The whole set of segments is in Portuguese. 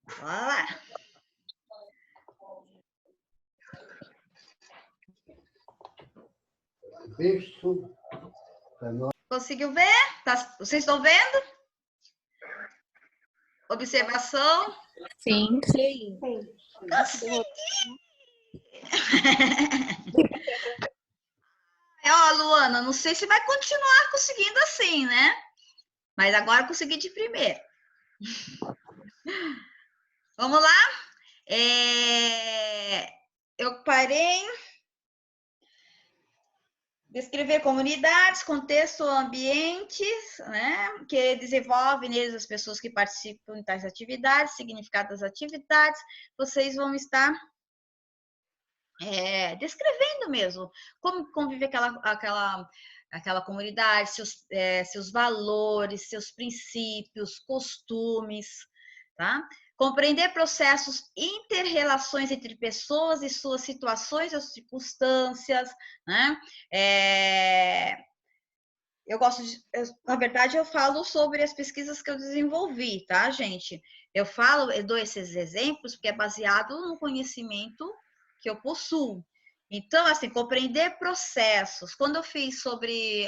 Bora lá. Conseguiu ver? Vocês estão vendo? Observação? Sim. Sim. Consegui! Ó, Luana, não sei se vai continuar conseguindo assim, né? Mas agora consegui de primeiro. Vamos lá? Eu parei. Descrever comunidades, contexto, ambientes, né, que desenvolvem neles as pessoas que participam de tais atividades, significado das atividades. Vocês vão estar descrevendo mesmo como convive aquela comunidade, seus valores, seus princípios, costumes, tá? Compreender processos, inter-relações entre pessoas e suas situações ou circunstâncias, né? Na verdade, eu falo sobre as pesquisas que eu desenvolvi, tá, gente? Eu dou esses exemplos porque é baseado no conhecimento que eu possuo. Então, assim, compreender processos. Quando eu fiz sobre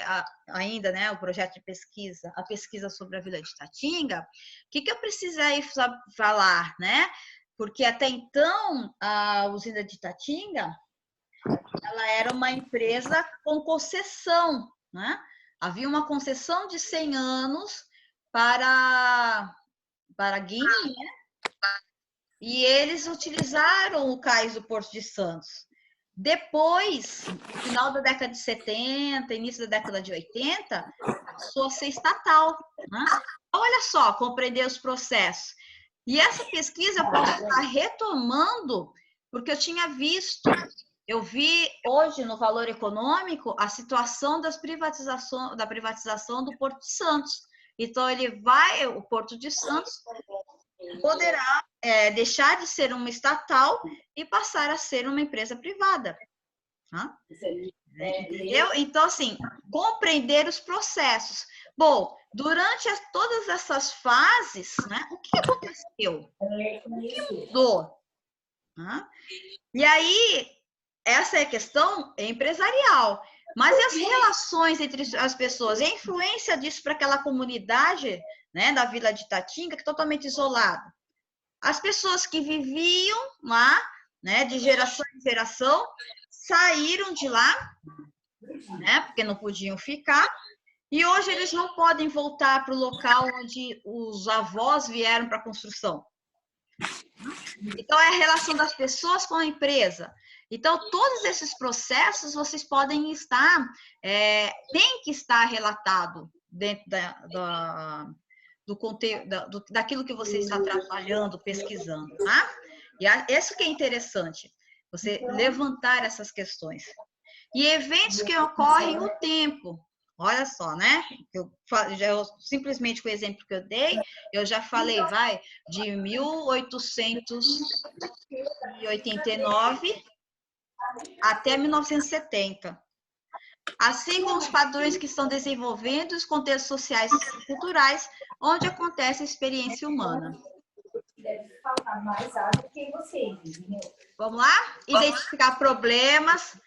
ainda, né, o projeto de pesquisa, a pesquisa sobre a Vila de Tatinga, o que eu precisei falar, né? Porque até então, a usina de Tatinga, ela era uma empresa com concessão, né? Havia uma concessão de 100 anos para Guiné, né? E eles utilizaram o cais do Porto de Santos. Depois, no final da década de 70, início da década de 80, passou a ser estatal. Né? Olha só, compreender os processos. E essa pesquisa eu posso estar retomando, porque eu vi hoje no Valor Econômico a situação da privatização do Porto de Santos. Então, o Porto de Santos poderá deixar de ser uma estatal e passar a ser uma empresa privada. Tá? Entendeu? Então, assim, compreender os processos. Bom, durante todas essas fases, né, o que aconteceu? O que mudou? Tá? E aí, essa é a questão empresarial. Mas e as relações entre as pessoas? E a influência disso para aquela comunidade, né, da Vila de Tatinga, que é totalmente isolada? As pessoas que viviam lá, né, de geração em geração, saíram de lá, né, porque não podiam ficar, e hoje eles não podem voltar para o local onde os avós vieram para a construção. Então, é a relação das pessoas com a empresa. Então, todos esses processos vocês podem estar, tem que estar relatado dentro do conteúdo, daquilo que você está trabalhando, pesquisando, tá? E isso que é interessante, você levantar essas questões. E eventos que ocorrem no tempo. Olha só, né? Simplesmente com o exemplo que eu dei, eu já falei, de 1889 até 1970. Assim como os padrões que estão desenvolvendo os contextos sociais e culturais onde acontece a experiência humana. Deve faltar mais água que vocês, entendeu? Vamos lá? Identificar problemas.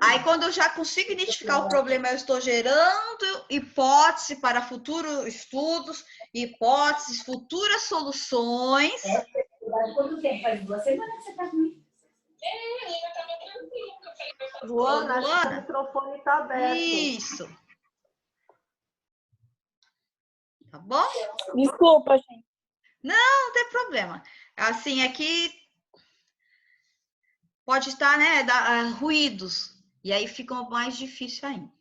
Aí, quando eu já consigo identificar o problema, eu estou gerando hipótese para futuros estudos, hipóteses, futuras soluções. Quanto tempo? Faz 2 semanas que você está comigo? Luana, acho que o microfone está aberto. Isso. Tá bom? Desculpa, gente. Não tem problema. Assim, aqui pode estar, né, ruídos, e aí fica mais difícil ainda.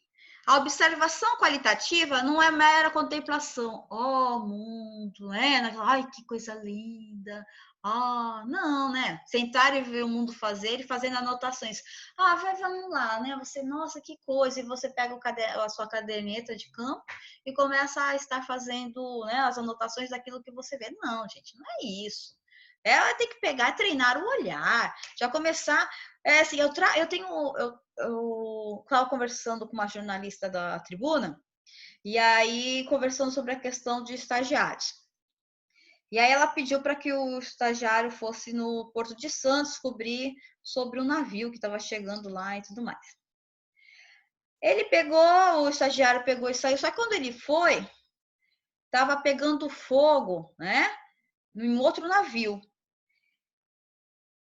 A observação qualitativa não é mera contemplação. Oh, mundo, né? Ai, que coisa linda. Ah, não, né? Sentar e ver o mundo fazer e fazendo anotações. Ah, vamos lá, né? Você, nossa, que coisa. E você pega a sua caderneta de campo e começa a estar fazendo, né, as anotações daquilo que você vê. Não, gente, não é isso. Ela tem que pegar, treinar o olhar, já começar. Assim, eu estava conversando com uma jornalista da Tribuna, e aí conversando sobre a questão de estagiários. E aí ela pediu para que o estagiário fosse no Porto de Santos descobrir sobre o navio que estava chegando lá e tudo mais. Ele pegou, o estagiário pegou e saiu, só que quando ele foi, estava pegando fogo, né, em outro navio.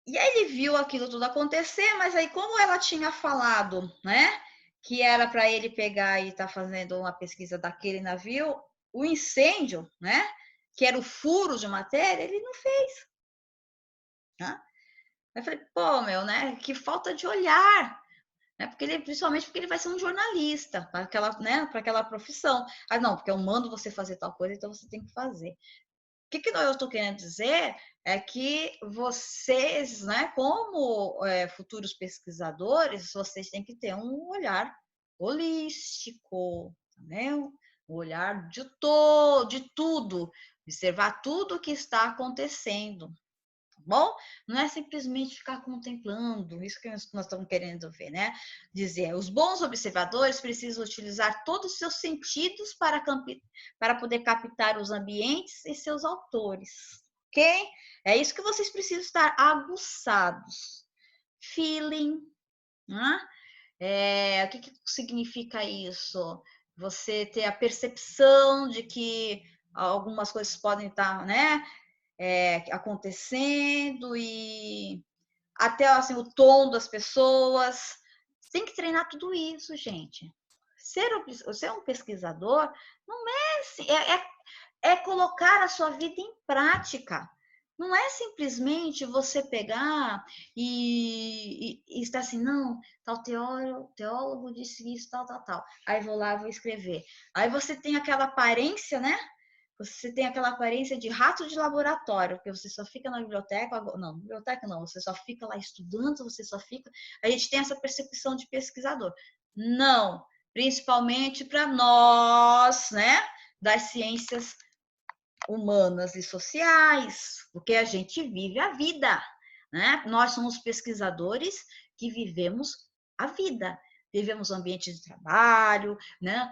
E aí ele viu aquilo tudo acontecer, mas aí como ela tinha falado, né, que era para ele pegar e estar fazendo uma pesquisa daquele navio, o incêndio, né, que era o furo de matéria, ele não fez. Né? Aí eu falei, pô, meu, né, que falta de olhar, né, porque ele, principalmente porque ele vai ser um jornalista para aquela, né, para aquela profissão. Ah, não, porque eu mando você fazer tal coisa, então você tem que fazer. O que eu estou querendo dizer é que vocês, né, como futuros pesquisadores, vocês têm que ter um olhar holístico, né? Um olhar de tudo, observar tudo o que está acontecendo, tá bom? Não é simplesmente ficar contemplando, isso que nós estamos querendo ver, né? Dizer, os bons observadores precisam utilizar todos os seus sentidos para poder captar os ambientes e seus autores, ok? É isso que vocês precisam estar aguçados. Feeling, né? O que significa isso? Você ter a percepção de que algumas coisas podem estar, né, acontecendo e até assim, o tom das pessoas. Tem que treinar tudo isso, gente. Ser um pesquisador não é assim, é colocar a sua vida em prática. Não é simplesmente você pegar e estar assim, não, tal teólogo disse isso, tal. Aí vou lá, vou escrever. Aí você tem aquela aparência, né? Você tem aquela aparência de rato de laboratório, porque você só fica na biblioteca, não, biblioteca não, você só fica lá estudando, você só fica. A gente tem essa percepção de pesquisador. Não, principalmente para nós, né, das ciências humanas e sociais, porque a gente vive a vida, né? Nós somos pesquisadores que vivemos a vida. Vivemos ambiente de trabalho, né?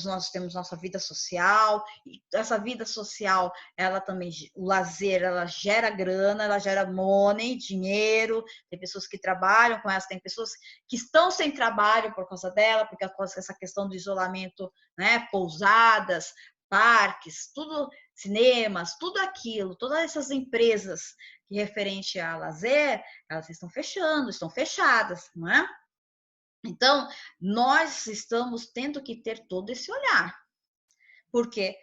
Nós temos nossa vida social, e essa vida social, ela também, o lazer, ela gera grana, ela gera money, dinheiro, tem pessoas que trabalham com essa, tem pessoas que estão sem trabalho por causa dela, porque essa questão do isolamento, né? Pousadas, parques, tudo, cinemas, tudo aquilo, todas essas empresas que referente a lazer, elas estão fechando, estão fechadas, não é? Então, nós estamos tendo que ter todo esse olhar, porque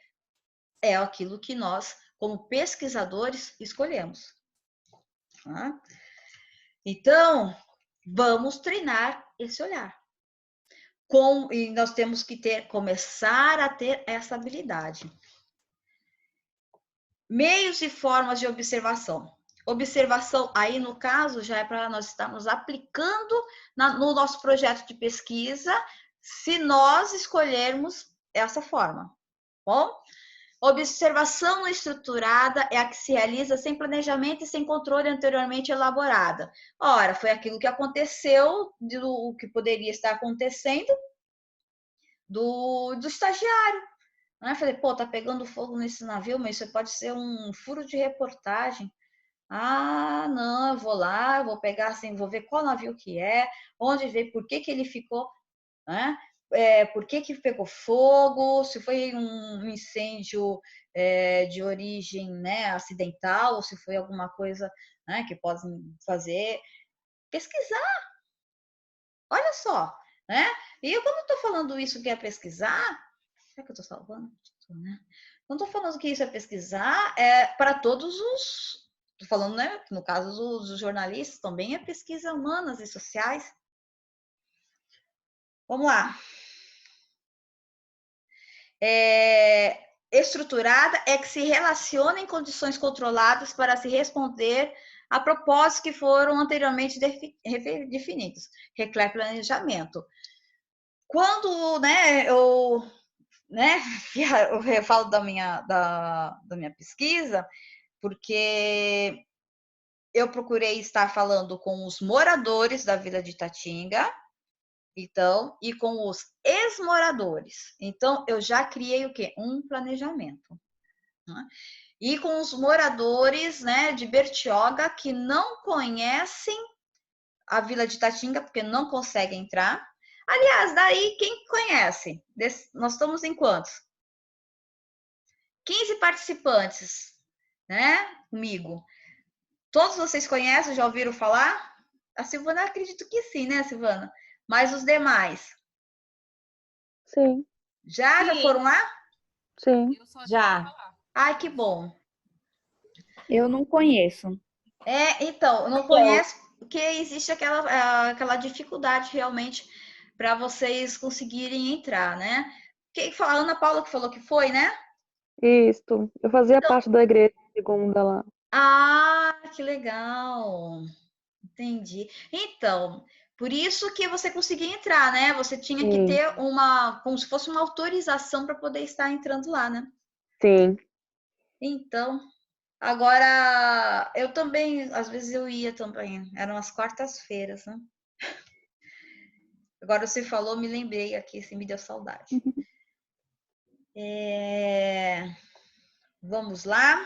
é aquilo que nós, como pesquisadores, escolhemos. Tá? Então, vamos treinar esse olhar. E nós temos que começar a ter essa habilidade. Meios e formas de observação. Observação, aí no caso, já é para nós estarmos aplicando no nosso projeto de pesquisa, se nós escolhermos essa forma. Bom? Observação estruturada é a que se realiza sem planejamento e sem controle anteriormente elaborada. Ora, foi aquilo que aconteceu, o que poderia estar acontecendo do estagiário. Né? Falei, pô, tá pegando fogo nesse navio, mas isso pode ser um furo de reportagem. Ah, não, eu vou lá, vou pegar assim, vou ver qual navio que é, onde veio, por que ele ficou, né? Por que pegou fogo, se foi um incêndio de origem, né, acidental, ou se foi alguma coisa, né, que podem fazer. Pesquisar, olha só, né? E eu, quando estou falando isso que é pesquisar, será que eu estou salvando? Né? Não estou falando que isso é pesquisar, para todos os. Estou falando, né? Que no caso dos jornalistas também é pesquisa humanas e sociais. Vamos lá. Estruturada é que se relaciona em condições controladas para se responder a propósitos que foram anteriormente definidos. Requer planejamento. Quando, né, eu falo da minha pesquisa, porque eu procurei estar falando com os moradores da Vila de Itatinga, então, e com os ex-moradores. Então, eu já criei o quê? Um planejamento. Né? e com os moradores, né, de Bertioga que não conhecem a Vila de Itatinga, porque não conseguem entrar. Aliás, daí, quem conhece? Nós estamos em quantos? 15 participantes, né, comigo. Todos vocês conhecem, já ouviram falar? A Silvana, acredito que sim, né, Silvana? Mas os demais? Sim, Já foram lá? sim. Já. Ai, que bom. Eu não conheço. Então, não conhece porque existe aquela dificuldade realmente para vocês conseguirem entrar, né? Quem fala? A Ana Paula que falou que foi, né? Isso. Eu fazia parte da igreja segunda lá. Ah, que legal. Entendi. Então, por isso que você conseguia entrar, né? Você tinha que Sim, ter como se fosse uma autorização para poder estar entrando lá, né? sim. Então, agora eu também, às vezes eu ia também, eram as quartas-feiras, né? Agora você falou, me lembrei aqui, assim, me deu saudade. Vamos lá.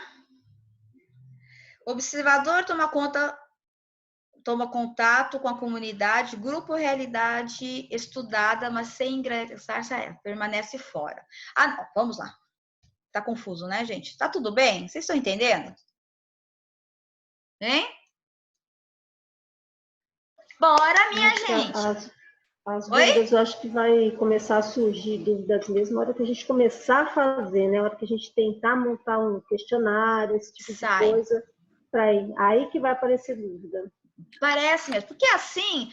Observador toma contato com a comunidade, grupo realidade estudada, mas sem ingressar, permanece fora. Ah, não, vamos lá. Tá confuso, né, gente? Tá tudo bem? Vocês estão entendendo? Hein? Bora, minha gente! As Oi? dúvidas, eu acho que vai começar a surgir dúvidas mesmo na hora que a gente começar a fazer, né? Na hora que a gente tentar montar um questionário, esse tipo de coisa, para ir. Aí que vai aparecer dúvida. Parece mesmo, porque assim,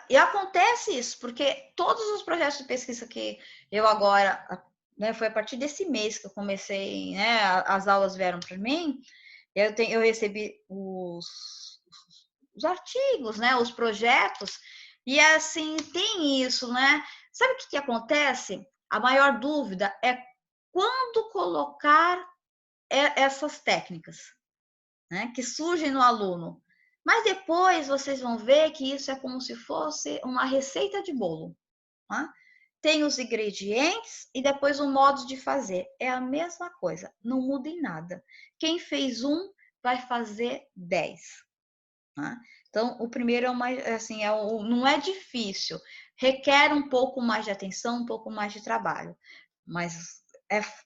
e acontece isso, porque todos os projetos de pesquisa que eu agora, né, foi a partir desse mês que eu comecei, né, as aulas vieram para mim, eu recebi os artigos, né, os projetos, e assim, tem isso, né? Sabe o que acontece? A maior dúvida é quando colocar essas técnicas, né, que surgem no aluno. Mas depois vocês vão ver que isso é como se fosse uma receita de bolo. Tá? Tem os ingredientes e depois o modo de fazer. É a mesma coisa, não muda em nada. Quem fez um vai fazer 10. Tá? Então, o primeiro assim, não é difícil, requer um pouco mais de atenção, um pouco mais de trabalho, mas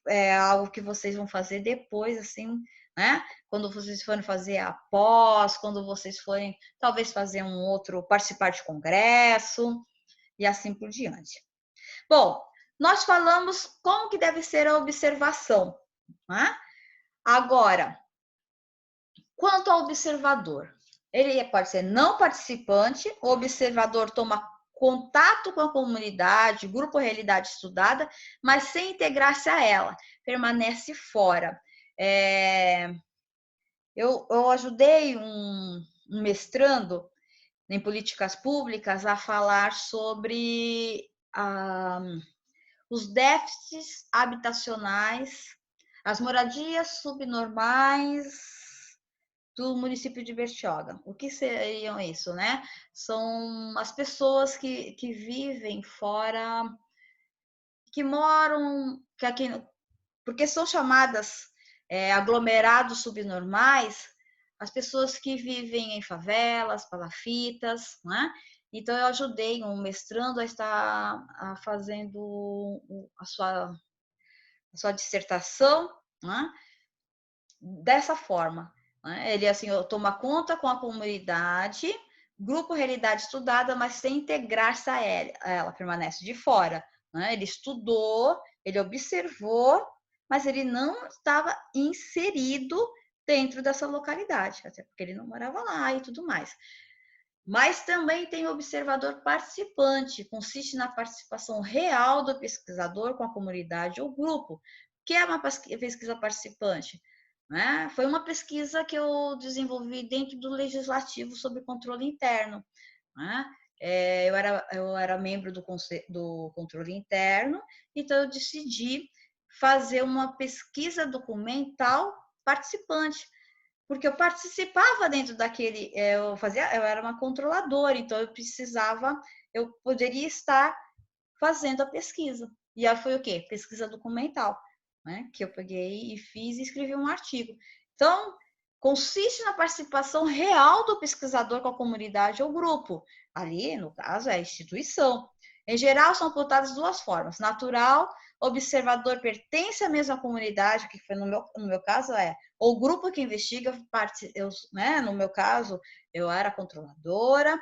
é algo que vocês vão fazer depois, assim, né? Quando vocês forem fazer a pós, quando vocês forem, talvez, fazer um outro, participar de congresso e assim por diante. Bom, nós falamos como que deve ser a observação, né? Agora, quanto ao observador, ele pode ser não participante, o observador toma contato com a comunidade, grupo realidade estudada, mas sem integrar-se a ela, permanece fora. Eu ajudei um mestrando em políticas públicas a falar sobre os déficits habitacionais, as moradias subnormais do município de Bertioga. O que seriam isso, né? São as pessoas que vivem fora, que moram, porque são chamadas aglomerados subnormais, as pessoas que vivem em favelas, palafitas, né? Então, eu ajudei um mestrando a estar fazendo a sua dissertação, né? Dessa forma. Né? Ele, assim, toma conta com a comunidade, grupo realidade estudada, mas sem integrar-se a ela, permanece de fora. Né? Ele estudou, ele observou, mas ele não estava inserido dentro dessa localidade, até porque ele não morava lá e tudo mais. Mas também tem o observador participante, consiste na participação real do pesquisador com a comunidade ou grupo, que é uma pesquisa participante. Né? Foi uma pesquisa que eu desenvolvi dentro do Legislativo sobre controle interno. Né? Eu era membro do controle interno, então eu decidi fazer uma pesquisa documental participante, porque eu participava dentro daquele, eu era uma controladora, então eu poderia estar fazendo a pesquisa. E aí foi o quê? Pesquisa documental. né, que eu peguei e fiz e escrevi um artigo. Então, consiste na participação real do pesquisador com a comunidade ou grupo. Ali, no caso, é a instituição. Em geral, são apontadas duas formas. Natural, observador pertence à mesma comunidade, que foi no meu caso, o grupo que investiga, né, no meu caso, eu era controladora,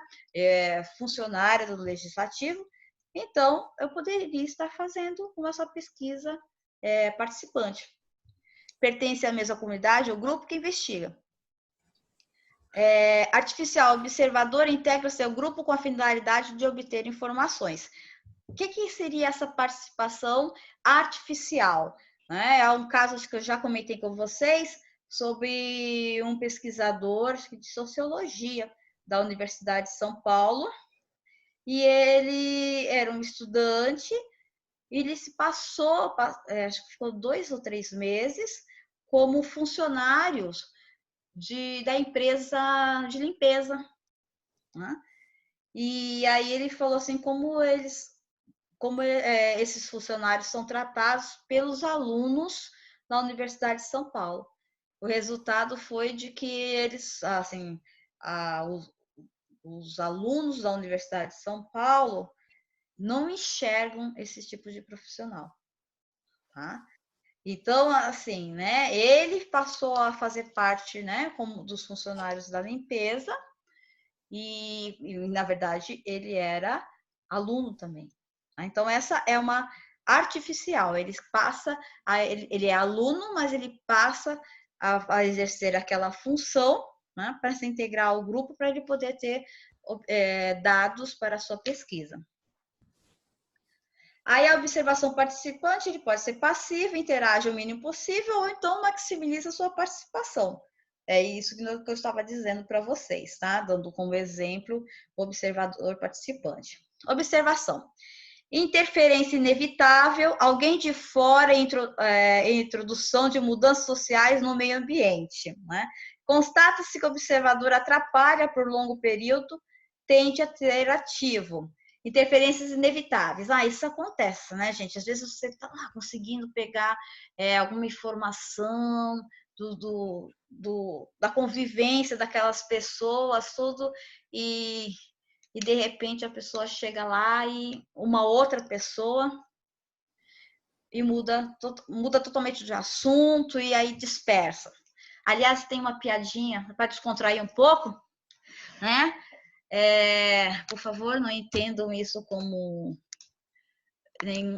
funcionária do legislativo, então eu poderia estar fazendo uma só pesquisa participante. Pertence à mesma comunidade ou grupo que investiga. Artificial, observador integra seu grupo com a finalidade de obter informações. O que seria essa participação artificial? É um caso que eu já comentei com vocês sobre um pesquisador de sociologia da Universidade de São Paulo, e ele era um estudante, e ele se passou, acho que ficou 2 ou 3 meses, como funcionários da empresa de limpeza, né? E aí ele falou assim, como esses funcionários são tratados pelos alunos da Universidade de São Paulo. O resultado foi de que eles, assim, os alunos da Universidade de São Paulo não enxergam esse tipo de profissional, tá? Então, assim, né, ele passou a fazer parte, né, como dos funcionários da limpeza e na verdade, ele era aluno também. Então, essa é uma artificial, ele é aluno, mas ele passa a exercer aquela função, né, para se integrar ao grupo, para ele poder ter dados para a sua pesquisa. Aí a observação participante, ele pode ser passivo, interage o mínimo possível, ou então maximiza a sua participação. É isso que eu estava dizendo para vocês, tá? Dando como exemplo o observador participante. Observação. Interferência inevitável, alguém de fora, introdução de mudanças sociais no meio ambiente, né? Constata-se que o observador atrapalha por longo período, tende a ser ativo. Interferências inevitáveis. Isso acontece, né, gente? Às vezes você está lá conseguindo pegar alguma informação da convivência daquelas pessoas, tudo, e de repente a pessoa chega lá e uma outra pessoa e muda totalmente de assunto e aí dispersa. Aliás, tem uma piadinha para descontrair um pouco, né? Por favor, não entendam isso como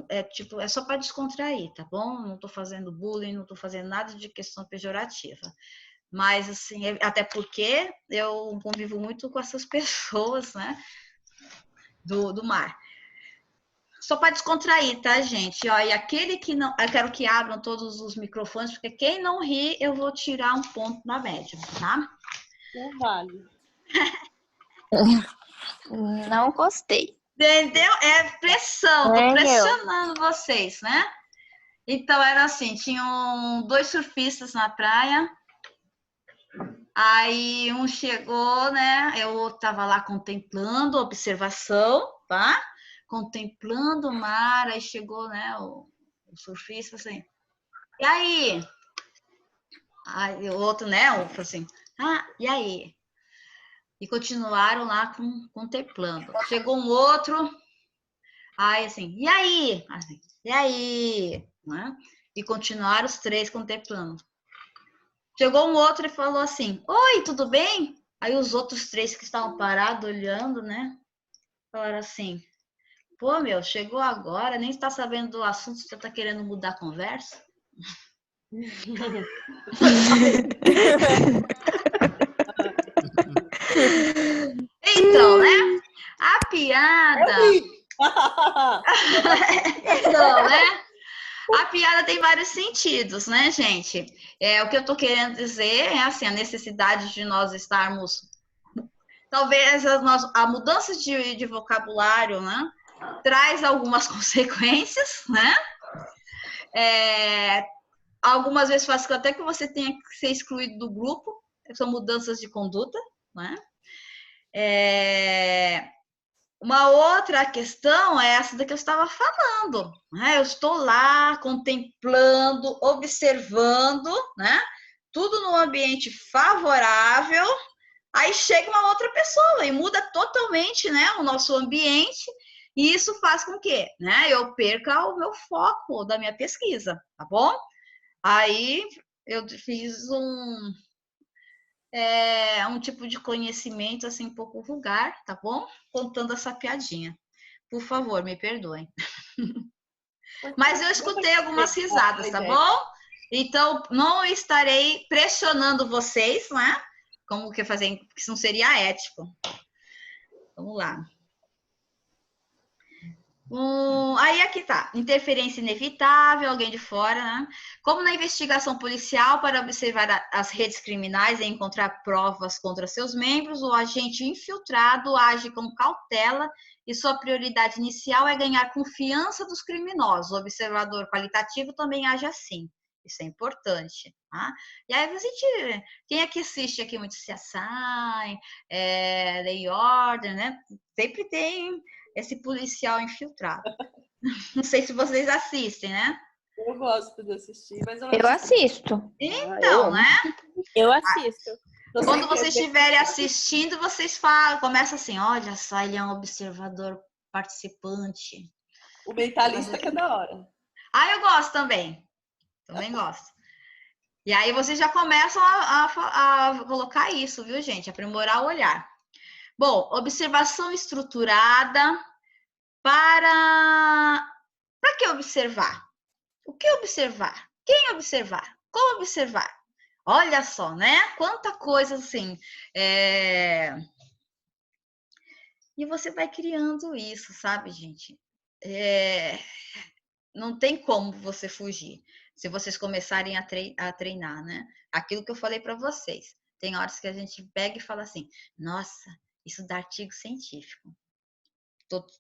é só para descontrair, tá bom? Não estou fazendo bullying, não estou fazendo nada de questão pejorativa. Mas, assim, até porque eu convivo muito com essas pessoas, né? Do mar. Só para descontrair, tá, gente? Ó, e aquele que não... Eu quero que abram todos os microfones, porque quem não ri, eu vou tirar um ponto na média, tá? Não vale. Não gostei. Entendeu? É pressão, tô pressionando vocês, né? Então, era assim, tinham 2 surfistas na praia, aí um chegou, né? Eu tava lá contemplando, observação, tá? Contemplando o mar, aí chegou, né, o surfista, assim, e aí? Aí o outro, né, falou assim, e aí? E continuaram lá contemplando. Chegou um outro, aí assim, e aí? Assim, e aí? Né? E continuaram os 3 contemplando. Chegou um outro e falou assim, oi, tudo bem? Aí os outros 3 que estavam parados, olhando, né, falaram assim, pô, meu, chegou agora, nem está sabendo do assunto, você está querendo mudar a conversa? Então, né? A piada... Então, né? A piada tem vários sentidos, né, gente? O que eu tô querendo dizer é assim, a necessidade de nós estarmos... Talvez a mudança de vocabulário, né? Traz algumas consequências, né? Algumas vezes faz até que você tenha que ser excluído do grupo, são mudanças de conduta, né? Uma outra questão é essa da que eu estava falando, né? Eu estou lá contemplando, observando, né? Tudo num ambiente favorável, aí chega uma outra pessoa e muda totalmente, né, o nosso ambiente, e isso faz com que, né, eu perca o meu foco da minha pesquisa, tá bom? Aí eu fiz um tipo de conhecimento assim um pouco vulgar, tá bom? Contando essa piadinha. Por favor, me perdoem. Mas eu escutei algumas risadas, tá bom? Então, não estarei pressionando vocês, né? Como que fazer, porque isso não seria ético. Vamos lá. Aí aqui tá, interferência inevitável, alguém de fora, né? Como na investigação policial para observar as redes criminais e encontrar provas contra seus membros, o agente infiltrado age com cautela e sua prioridade inicial é ganhar confiança dos criminosos. O observador qualitativo também age assim. Isso é importante, tá? E aí quem é que assiste aqui muito CSI, Lei e Order, né? Sempre tem esse policial infiltrado. Não sei se vocês assistem, né? Eu gosto de assistir, mas eu não Eu assisto. Então, né? Eu assisto. Quando vocês estiverem assistindo, vocês falam, começa assim, olha só, ele é um observador participante. O mentalista que é da hora. Ah, eu gosto também. Também gosto. E aí vocês já começam a colocar isso, viu, gente? Aprimorar o olhar. Bom, observação estruturada para que observar? O que observar? Quem observar? Como observar? Olha só, né? Quanta coisa assim. E você vai criando isso, sabe, gente? Não tem como você fugir. Se vocês começarem a treinar, né? Aquilo que eu falei para vocês. Tem horas que a gente pega e fala assim, nossa, isso dá artigo científico.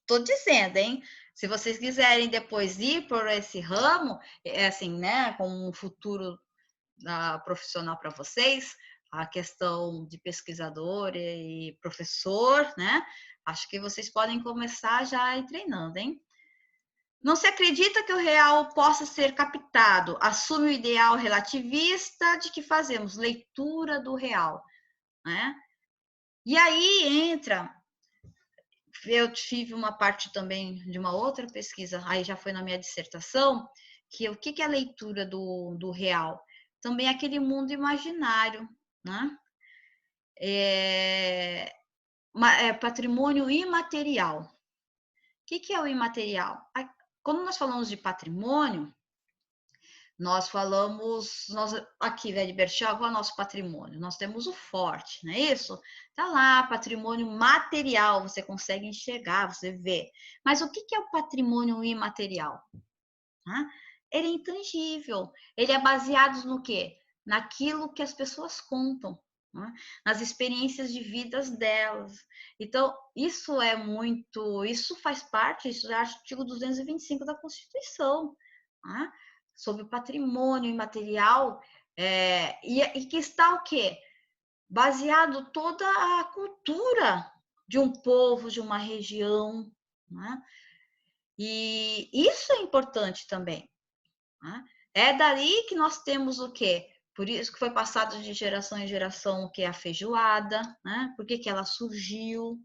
Tô dizendo, hein? Se vocês quiserem depois ir por esse ramo, assim, né? Com um futuro profissional para vocês, a questão de pesquisador e professor, né? Acho que vocês podem começar já a ir treinando, hein? Não se acredita que o real possa ser captado. Assume o ideal relativista de que fazemos leitura do real, né? E aí entra. Eu tive uma parte também de uma outra pesquisa, aí já foi na minha dissertação, que o que é a leitura do real? Também aquele mundo imaginário, né? Patrimônio imaterial. O que é o imaterial? Quando nós falamos de patrimônio, nós falamos, aqui, Velho Berchel, qual é o nosso patrimônio? Nós temos o forte, não é isso? Tá lá, patrimônio material, você consegue enxergar, você vê. Mas o que é o patrimônio imaterial? Ele é intangível, ele é baseado no quê? Naquilo que as pessoas contam, nas experiências de vidas delas. Então, isso faz parte, isso é o artigo 225 da Constituição, sobre o patrimônio imaterial, e que está o quê? Baseado toda a cultura de um povo, de uma região, e isso é importante também. É dali que nós temos o quê? Por isso que foi passado de geração em geração o que é a feijoada, por que ela surgiu,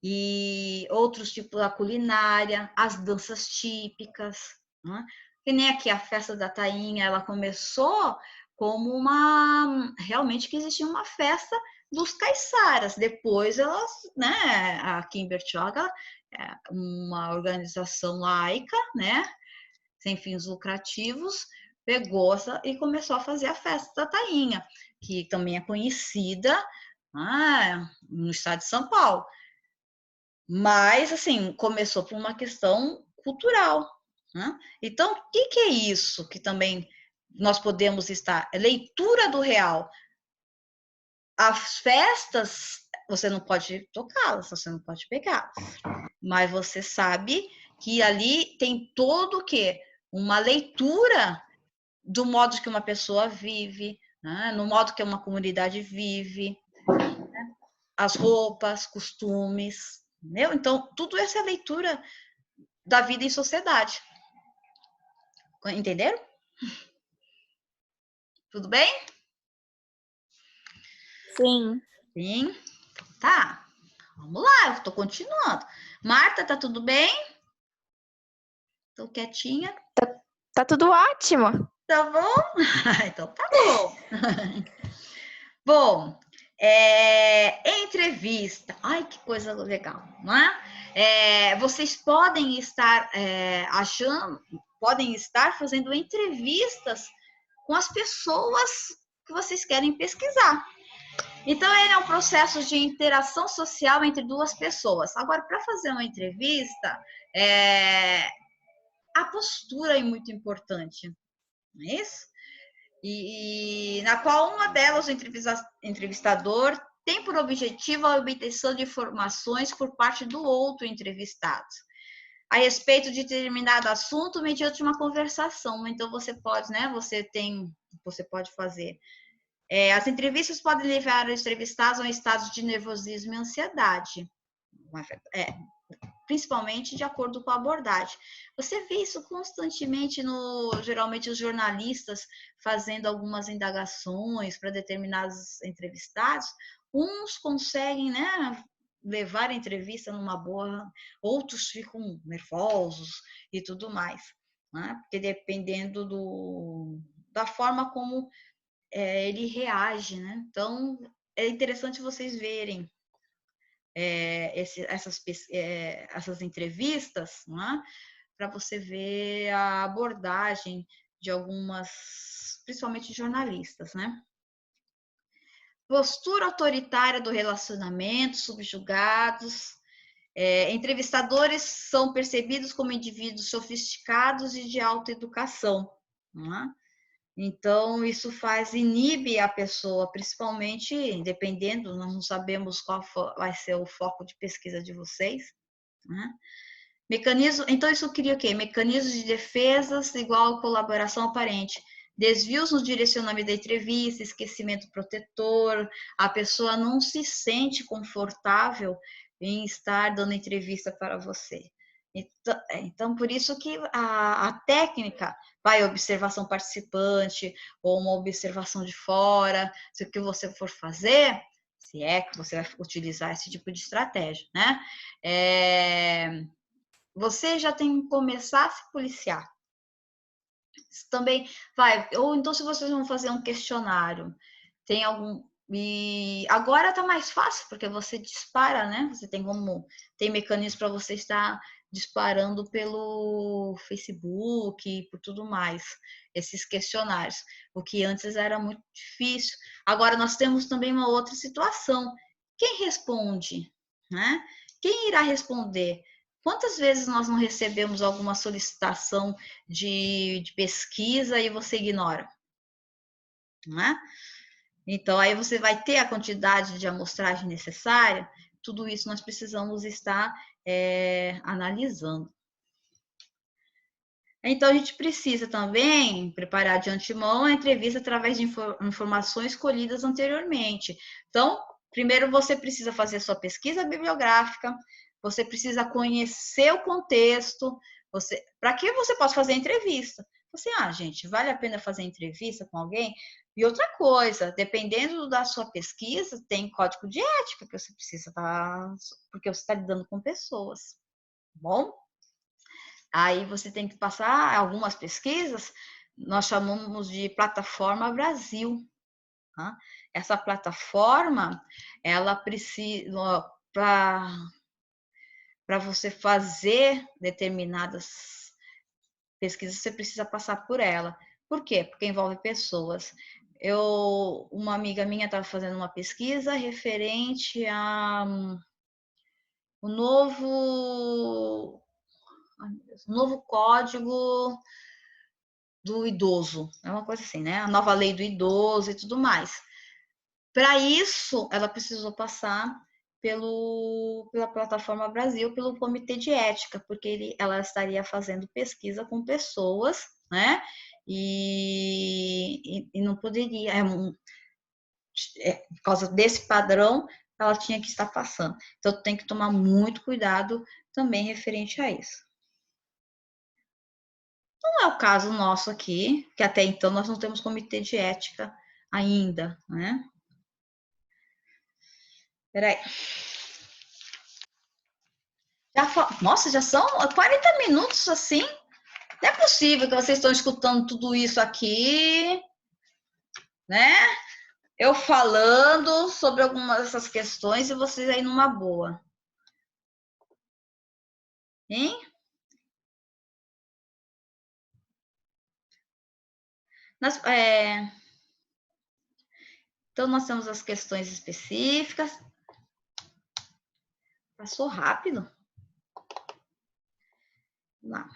e outros tipos da culinária, as danças típicas, que nem aqui a festa da tainha, ela começou como realmente que existia uma festa dos caiçaras, depois elas, né, aqui em Bertioga, uma organização laica, né, sem fins lucrativos, pegou e começou a fazer a festa da tainha, que também é conhecida no estado de São Paulo. Mas, assim, começou por uma questão cultural. Então, o que é isso que também nós podemos estar? É leitura do real. As festas, você não pode tocá-las, você não pode pegá-las. Mas você sabe que ali tem todo o quê? Uma leitura do modo que uma pessoa vive, no modo que uma comunidade vive. as roupas, costumes, entendeu? Então, tudo isso é leitura da vida em sociedade. Entenderam? Tudo bem? Sim. Sim. Tá. Vamos lá, eu tô continuando. Marta, tá tudo bem? Tô quietinha. Tá tudo ótimo. Tá bom? Então tá bom. Bom, entrevista. Ai, que coisa legal, não é? Vocês podem estar podem estar fazendo entrevistas com as pessoas que vocês querem pesquisar. Então, ele é um processo de interação social entre duas pessoas. Agora, para fazer uma entrevista, a postura é muito importante, não é isso? E na qual uma delas, o entrevistador tem por objetivo a obtenção de informações por parte do outro entrevistado a respeito de determinado assunto mediante uma conversação. Então, você pode, né? Você pode fazer. As entrevistas podem levar os entrevistados a um estado de nervosismo e ansiedade. Principalmente de acordo com a abordagem. Você vê isso constantemente geralmente os jornalistas fazendo algumas indagações para determinados entrevistados. Uns conseguem, né, levar a entrevista numa boa, outros ficam nervosos e tudo mais, né? Porque dependendo da forma como ele reage, né? Então, é interessante vocês verem essas entrevistas, né? Para você ver a abordagem de algumas, principalmente jornalistas, né? Postura autoritária do relacionamento, subjugados. Entrevistadores são percebidos como indivíduos sofisticados e de alta educação, né? Então, isso inibe a pessoa, principalmente, dependendo, nós não sabemos qual vai ser o foco de pesquisa de vocês, né? Então, isso cria o quê? Mecanismos de defesas igual colaboração aparente, desvios no direcionamento da entrevista, esquecimento protetor, a pessoa não se sente confortável em estar dando entrevista para você. Então, por isso que a técnica vai observação participante ou uma observação de fora, se o que você for fazer, se é que você vai utilizar esse tipo de estratégia, né? Você já tem que começar a se policiar. Isso também ou então se vocês vão fazer um questionário, tem algum... E agora tá mais fácil, porque você dispara, né? Você tem mecanismo para você estar disparando pelo Facebook e por tudo mais, esses questionários, o que antes era muito difícil. Agora nós temos também uma outra situação. Quem responde, né? Quem irá responder? Quantas vezes nós não recebemos alguma solicitação de pesquisa e você ignora, não é? Então, aí você vai ter a quantidade de amostragem necessária, tudo isso nós precisamos estar analisando. Então, a gente precisa também preparar de antemão a entrevista através de informações colhidas anteriormente. Então, primeiro você precisa fazer sua pesquisa bibliográfica, você precisa conhecer o contexto, para que você possa fazer a entrevista. Você, gente, vale a pena fazer entrevista com alguém? E outra coisa, dependendo da sua pesquisa, tem código de ética que você precisa porque você está lidando com pessoas, tá bom? Aí você tem que passar algumas pesquisas, nós chamamos de Plataforma Brasil. Tá? Essa plataforma, ela precisa, para você fazer determinadas pesquisas, você precisa passar por ela. Por quê? Porque envolve pessoas. Uma amiga minha estava fazendo uma pesquisa referente a o novo código do idoso, é uma coisa assim, né? A nova lei do idoso e tudo mais. Para isso, ela precisou passar pela Plataforma Brasil, pelo Comitê de Ética, porque ela estaria fazendo pesquisa com pessoas, né? E não poderia, por causa desse padrão, ela tinha que estar passando. Então, tem que tomar muito cuidado também referente a isso. Não é o caso nosso aqui, que até então nós não temos comitê de ética ainda, né? Peraí. Nossa, já são 40 minutos assim? Não é possível que vocês estão escutando tudo isso aqui, né? Eu falando sobre algumas dessas questões e vocês aí numa boa. Hein? Então, nós temos as questões específicas. Passou rápido. Vamos lá.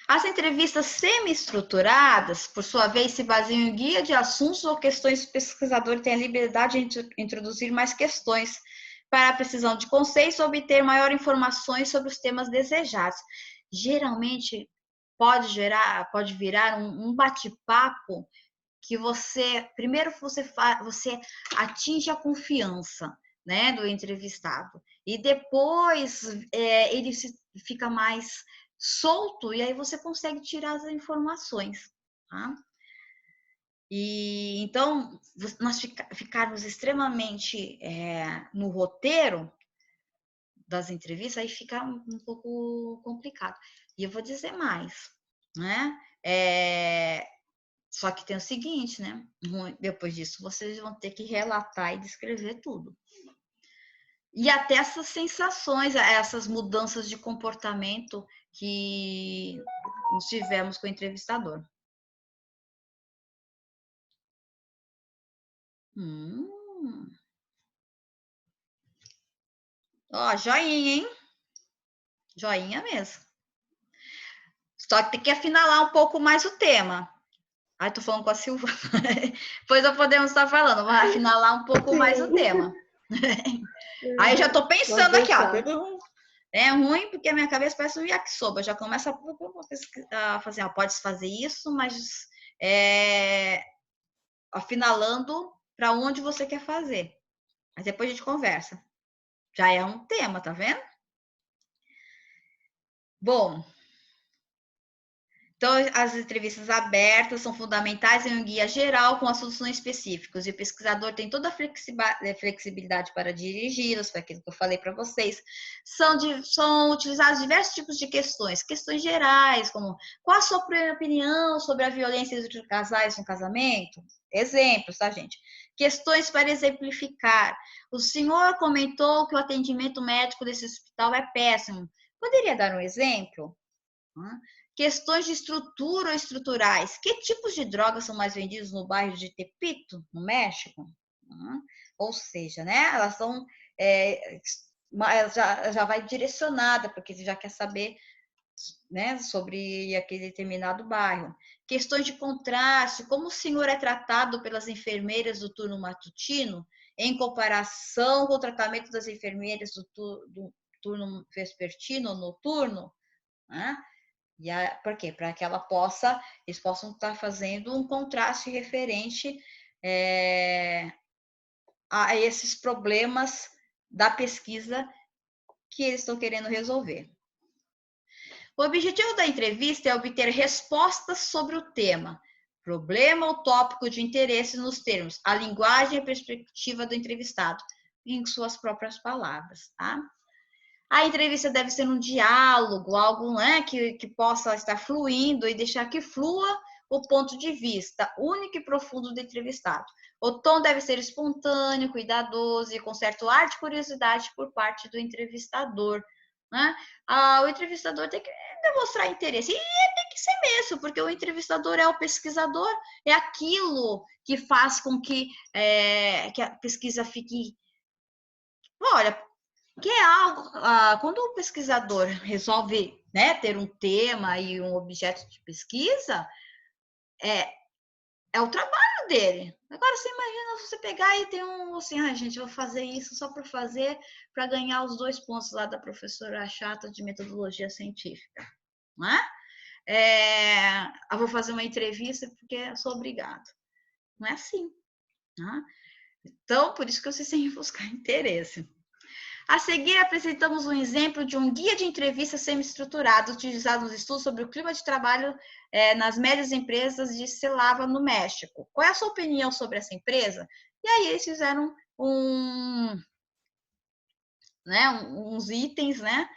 As entrevistas semi-estruturadas, por sua vez, se baseiam em guia de assuntos ou questões que o pesquisador tem a liberdade de introduzir mais questões para a precisão de conceitos ou obter maior informações sobre os temas desejados. Geralmente, pode virar um bate-papo que primeiro você atinge a confiança, né, do entrevistado, e depois ele fica mais solto e aí você consegue tirar as informações, tá? E então nós ficarmos extremamente no roteiro das entrevistas, aí fica um pouco complicado. E eu vou dizer mais, né? Só que tem o seguinte, né? Depois disso, vocês vão ter que relatar e descrever tudo. E até essas sensações, essas mudanças de comportamento que nós tivemos com o entrevistador. Ó, joinha, hein? Joinha mesmo. Só que tem que afinalar um pouco mais o tema. Ai, tô falando com a Silvana. Depois nós podemos estar falando, vai afinalar um pouco mais o tema. Aí eu já tô pensando aqui, ó. É ruim porque a minha cabeça parece um yakisoba. Já começa a fazer, ó, pode fazer isso, mas afinalando para onde você quer fazer. Mas depois a gente conversa. Já é um tema, tá vendo? Bom, então, as entrevistas abertas são fundamentais em um guia geral com assuntos não específicos. E o pesquisador tem toda a flexibilidade para dirigi-los, foi aquilo que eu falei para vocês. São utilizados diversos tipos de questões. Questões gerais, como qual a sua opinião sobre a violência entre casais no casamento? Exemplos, tá, gente? Questões para exemplificar. O senhor comentou que o atendimento médico desse hospital é péssimo. Poderia dar um exemplo? Questões de estrutura ou estruturais. Que tipos de drogas são mais vendidos no bairro de Tepito, no México? Ou seja, né? Elas são já vai direcionada, porque você já quer saber, né, sobre aquele determinado bairro. Questões de contraste. Como o senhor é tratado pelas enfermeiras do turno matutino em comparação com o tratamento das enfermeiras do turno vespertino ou noturno? Né? Por quê? Para que eles possam estar fazendo um contraste referente a esses problemas da pesquisa que eles estão querendo resolver. O objetivo da entrevista é obter respostas sobre o tema, problema ou tópico de interesse nos termos, a linguagem e a perspectiva do entrevistado, em suas próprias palavras, tá? A entrevista deve ser um diálogo, algo, né, que possa estar fluindo e deixar que flua o ponto de vista único e profundo do entrevistado. O tom deve ser espontâneo, cuidadoso e com certo ar de curiosidade por parte do entrevistador. Né? O entrevistador tem que demonstrar interesse. E tem que ser mesmo, porque o entrevistador é o pesquisador, é aquilo que faz com que a pesquisa fique... Olha, que é algo, quando o pesquisador resolve, né, ter um tema e um objeto de pesquisa, é o trabalho dele. Agora, você imagina você pegar e ter assim, gente, eu vou fazer isso só por fazer, para ganhar os 2 pontos lá da professora chata de metodologia científica, não é? Eu vou fazer uma entrevista porque eu sou obrigado. Não é assim, né? Então, por isso que vocês têm que buscar interesse. A seguir, apresentamos um exemplo de um guia de entrevista semi-estruturado utilizado nos estudos sobre o clima de trabalho nas médias empresas de Celaya, no México. Qual é a sua opinião sobre essa empresa? E aí eles fizeram uns itens, né,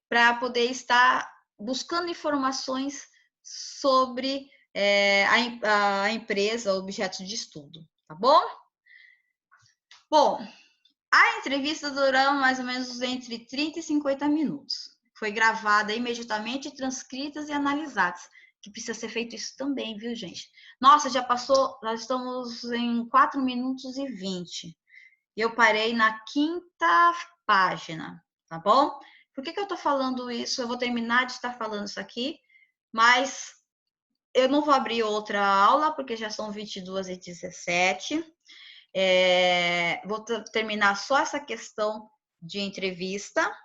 para poder estar buscando informações sobre a empresa, objeto de estudo, tá bom? Bom, a entrevista durou mais ou menos entre 30 e 50 minutos. Foi gravada imediatamente, transcritas e analisadas. Que precisa ser feito isso também, viu, gente? Nossa, já passou, nós estamos em 4 minutos e 20. Eu parei na 5ª página, tá bom? Por que eu tô falando isso? Eu vou terminar de estar falando isso aqui, mas eu não vou abrir outra aula, porque já são 22h17. Vou terminar só essa questão de entrevista,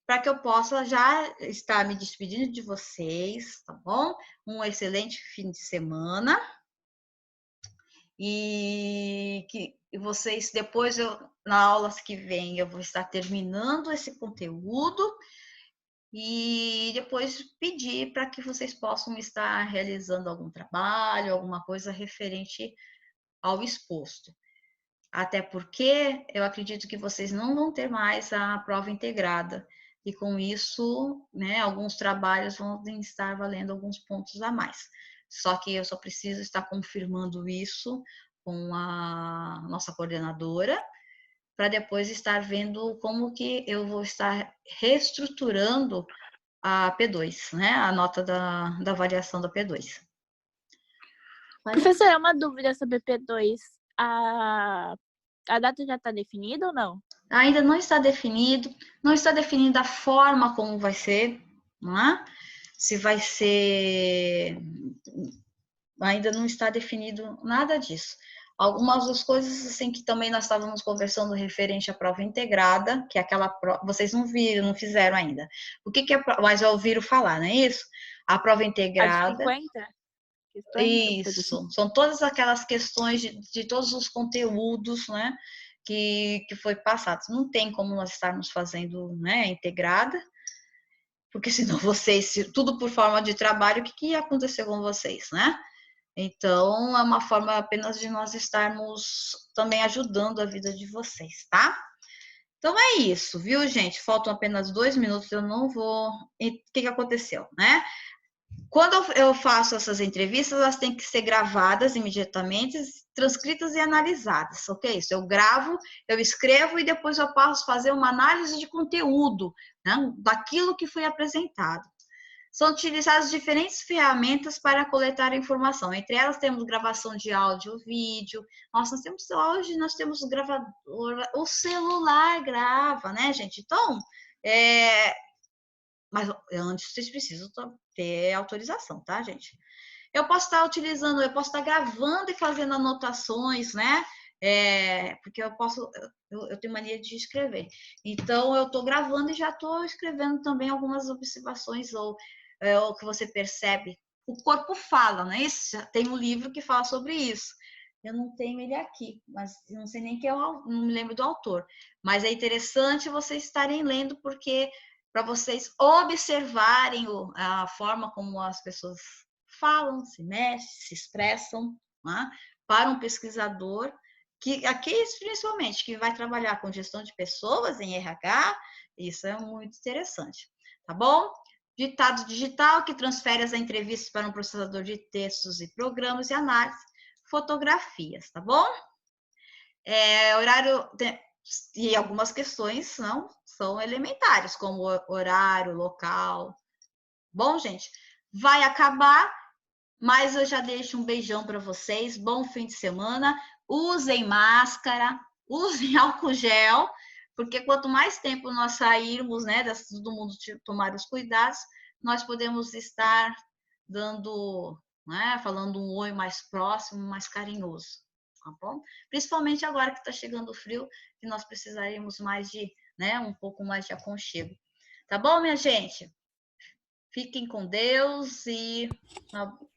para que eu possa já estar me despedindo de vocês, tá bom? Um excelente fim de semana. E que vocês, depois, na aula que vem, eu vou estar terminando esse conteúdo e depois pedir para que vocês possam estar realizando algum trabalho, alguma coisa referente ao exposto. Até porque eu acredito que vocês não vão ter mais a prova integrada. E com isso, né, alguns trabalhos vão estar valendo alguns pontos a mais. Só que eu só preciso estar confirmando isso com a nossa coordenadora, para depois estar vendo como que eu vou estar reestruturando a P2, né, a nota da avaliação da P2. Professora, uma dúvida sobre P2. A data já está definida ou não? Ainda não está definido, não está definida a forma como vai ser, não é? Se vai ser... Ainda não está definido nada disso. Algumas das coisas, assim, que também nós estávamos conversando referente à prova integrada, que é aquela prova... Vocês não viram, não fizeram ainda. O que é... Mas já ouviram falar, não é isso? A prova integrada... A de 50? Isso, são todas aquelas questões de todos os conteúdos, né, que foi passado. Não tem como nós estarmos fazendo, né, integrada, porque senão vocês, tudo por forma de trabalho, o que ia acontecer com vocês, né? Então, é uma forma apenas de nós estarmos também ajudando a vida de vocês, tá? Então, é isso, viu, gente? Faltam apenas 2 minutos, eu não vou... E o que aconteceu, né? Quando eu faço essas entrevistas, elas têm que ser gravadas imediatamente, transcritas e analisadas, ok? Isso eu gravo, eu escrevo e depois eu posso fazer uma análise de conteúdo, né, daquilo que foi apresentado. São utilizadas diferentes ferramentas para coletar informação. Entre elas temos gravação de áudio, vídeo. Nossa, hoje nós temos gravador, o celular grava, né, gente? Então, mas antes vocês precisam ter autorização, tá, gente? Eu posso estar utilizando, eu posso estar gravando e fazendo anotações, né? Porque eu tenho mania de escrever. Então, eu estou gravando e já estou escrevendo também algumas observações ou que você percebe. O corpo fala, não é isso? Já tem um livro que fala sobre isso. Eu não tenho ele aqui, mas eu não sei nem quem não me lembro do autor. Mas é interessante vocês estarem lendo, porque para vocês observarem a forma como as pessoas falam, se mexem, se expressam, né? Para um pesquisador, que aqui principalmente, que vai trabalhar com gestão de pessoas em RH, isso é muito interessante, tá bom? Ditado digital, que transfere as entrevistas para um processador de textos e programas e análise, fotografias, tá bom? Horário... E algumas questões são elementares, como horário, local. Bom, gente, vai acabar, mas eu já deixo um beijão para vocês. Bom fim de semana. Usem máscara, usem álcool gel, porque quanto mais tempo nós sairmos, né, todo mundo tomar os cuidados, nós podemos estar dando, né, falando um oi mais próximo, mais carinhoso. Tá bom? Principalmente agora que está chegando o frio, que nós precisaremos mais de, né, um pouco mais de aconchego. Tá bom, minha gente? Fiquem com Deus e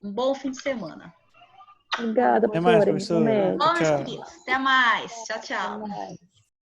um bom fim de semana. Obrigada, Até mais, professora. professora. Bom Bom, meus Tchau. queridos. Até mais. Tchau, tchau. Até mais.